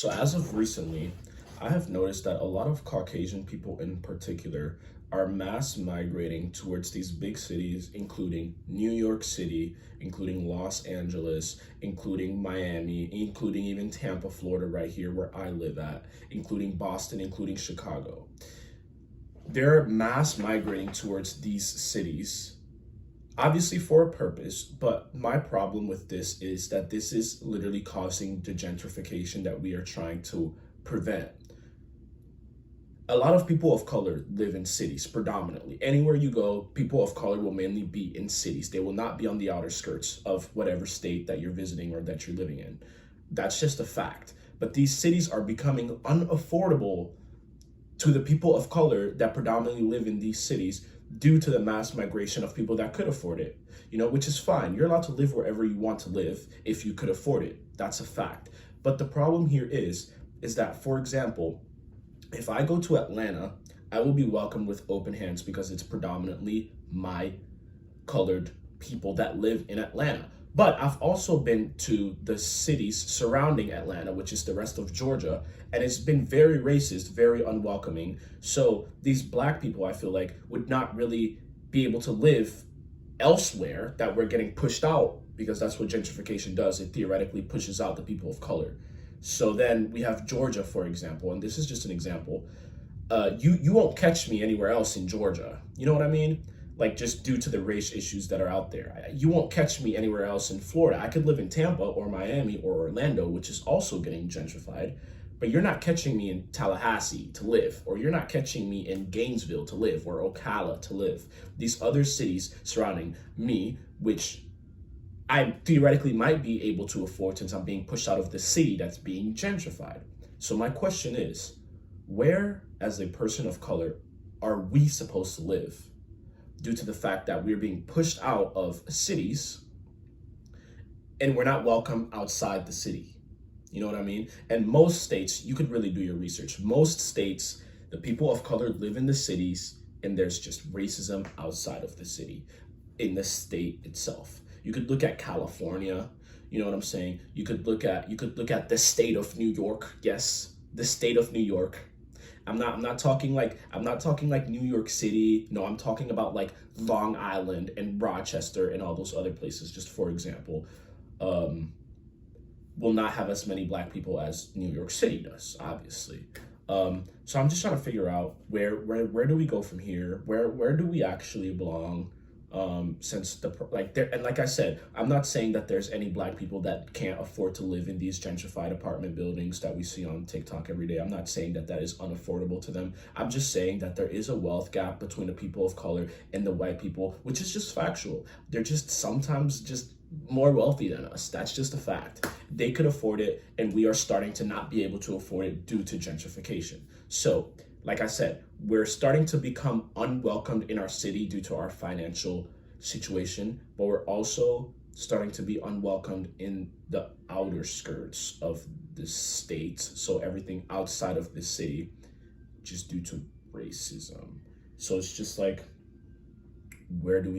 So as of recently, I have noticed that a lot of Caucasian people in particular are mass migrating towards these big cities, including New York City, including Los Angeles, including Miami, including even Tampa, Florida, right here where I live at, including Boston, including Chicago. They're mass migrating towards these cities, obviously for a purpose, but my problem with this is that this is literally causing the gentrification that we are trying to prevent. A lot of people of color live in cities predominantly. Anywhere you go, people of color will mainly be in cities. They will not be on the outer skirts of whatever state that you're visiting or that you're living in. That's just a fact. But these cities are becoming unaffordable to the people of color that predominantly live in these cities due to the mass migration of people that could afford it, which is fine. You're allowed to live wherever you want to live if you could afford it. That's a fact. But the problem here is that, for example, if I go to Atlanta, I will be welcomed with open hands because it's predominantly my colored people that live in Atlanta. But I've also been to the cities surrounding Atlanta, which is the rest of Georgia, and it's been very racist, very unwelcoming. So these black people, I feel like, would not really be able to live elsewhere, that we're getting pushed out, because that's what gentrification does. It theoretically pushes out the people of color. So then we have Georgia, for example, and this is just an example. You won't catch me anywhere else in Georgia. You know what I mean? Like, just due to the race issues that are out there. You won't catch me anywhere else in Florida. I could live in Tampa or Miami or Orlando, which is also getting gentrified, but you're not catching me in Tallahassee to live, or you're not catching me in Gainesville to live, or Ocala to live. These other cities surrounding me, which I theoretically might be able to afford since I'm being pushed out of the city that's being gentrified. So my question is, where, as a person of color, are we supposed to live due to the fact that we're being pushed out of cities and we're not welcome outside the city? You know what I mean? And most states, you could really do your research. Most states, the people of color live in the cities and there's just racism outside of the city, in the state itself. You could look at California, you know what I'm saying? You could look at the state of New York. Yes, the state of New York. I'm not talking like New York City. No, I'm talking about like Long Island and Rochester and all those other places, just for example. Will not have as many black people as New York City does, obviously. So I'm just trying to figure out where do we go from here? Where do we actually belong? Since like I said, I'm not saying that there's any black people that can't afford to live in these gentrified apartment buildings that we see on TikTok every day. I'm not saying that is unaffordable to them. I'm just saying that there is a wealth gap between the people of color and the white people, which is just factual. They're just sometimes just more wealthy than us. That's just a fact. They could afford it, and we are starting to not be able to afford it due to gentrification. So, like I said, we're starting to become unwelcomed in our city due to our financial situation, but we're also starting to be unwelcomed in the outer skirts of the state. So everything outside of the city, just due to racism. So it's just like, where do we